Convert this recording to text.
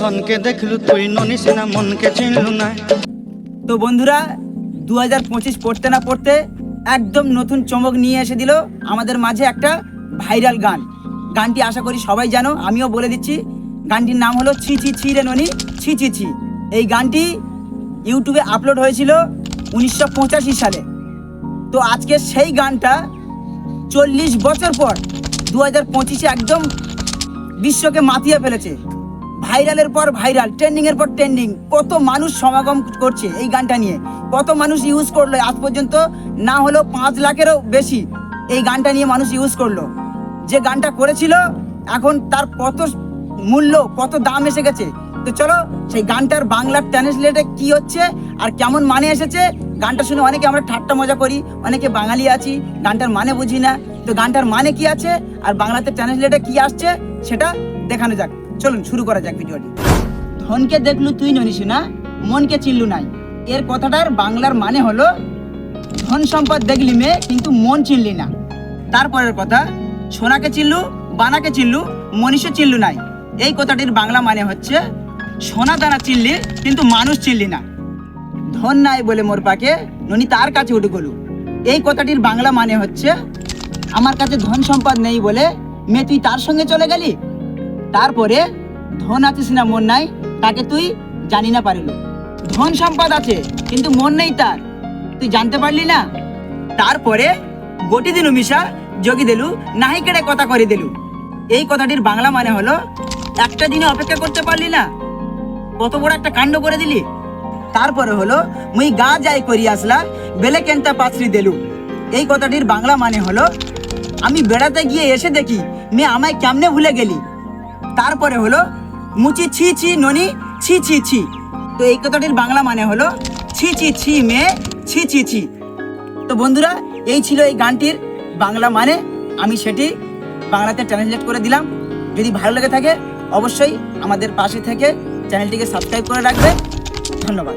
ধনকে দেখলু তুই ননিস না মনকে চিনলু না। তো বন্ধুরা 2025 পড়তে না পড়তে একদম নতুন চমক নিয়ে এসে দিল আমাদের মাঝে একটা ভাইরাল গান। গানটি আশা করি সবাই জানো, আমিও বলে দিচ্ছি। গানটির নাম হলো ছি ছি ছি রে ননি ছি ছি ছি। এই গানটি ইউটিউবে আপলোড হয়েছিল 1985 সালে। তো আজকে সেই গানটা 40 বছর পর 2025-এ একদম বিশ্বকে মাতিয়ে ফেলেছে। ভাইরালের পর ভাইরাল, ট্রেন্ডিং এর পর ট্রেন্ডিং, কত মানুষ সমাগম করছে এই গানটা নিয়ে, কত মানুষ ইউজ করলো। আজ পর্যন্ত না হলো 5 লাখেরও বেশি এই গানটা নিয়ে মানুষ ইউজ করলো। যে গানটা করেছিল এখন তার কত মূল্য, কত দাম এসে গেছে। তো চলো সেই গানটার বাংলার ট্রান্সলেটে কি হচ্ছে আর কেমন মানে এসেছে, গানটা শুনে অনেকে আমরা ঠাট্টা মজা করি, অনেকে বাঙালি আছি গানটার মানে বুঝি না। তো গানটার মানে কি আছে আর বাংলাতে ট্রান্সলেটে কি আসছে সেটা দেখানো যাক। চলুন শুরু করা যাক ভিডিওটি। ধনকে দেখলু তুই ননিস না, মনকে চিনলু নাই। এর কথাটার বাংলার মানে হলো ধন সম্পদ দেখলি মেয়ে কিন্তু মন চিনলি না। তারপরের কথা, সোনাকে চিনলু বানাকে চিনলু মনীষে চিনলু নাই। এই কথাটির বাংলা মানে হচ্ছে সোনা দানা চিনলি কিন্তু মানুষ চিনলি না। ধন নাই বলে মোর পাকে ননি তার কাছে উঠে গেলু। এই কথাটির বাংলা মানে হচ্ছে আমার কাছে ধন সম্পদ নেই বলে মেয়ে তুই তার সঙ্গে চলে গেলি। তারপরে ধন আছিস না মন নাই তাকে তুই জানি না পারিল। ধন সম্পদ আছে কিন্তু মন নেই তার, তুই জানতে পারলি না। তারপরে গটি দিলু মিশা যোগী দিলু নাহি কেড়ে কথা করে দিলু। এই কথাটির বাংলা মানে হলো একটা দিনে অপেক্ষা করতে পারলি না, কত বড় একটা কাণ্ড করে দিলি। তারপরে হলো মুই গা যাই করি আসলা বেলে কেনটা পাছরি দিলু। এই কথাটির বাংলা মানে হলো আমি বেড়াতে গিয়ে এসে দেখি মেয়ে আমায় কেমনে ভুলে গেলি। তারপরে হলো মুচি ছি ছি ননি ছি ছি ছি। তো এই কথাটির বাংলা মানে হলো ছি ছি ছি মেয়ে ছি ছি ছি। তো বন্ধুরা এই ছিল এই গানটির বাংলা মানে, আমি সেটি বাংলাতে ট্রান্সলেট করে দিলাম। যদি ভালো লেগে থাকে অবশ্যই আমাদের পাশে থেকে চ্যানেলটিকে সাবস্ক্রাইব করে রাখবে। ধন্যবাদ।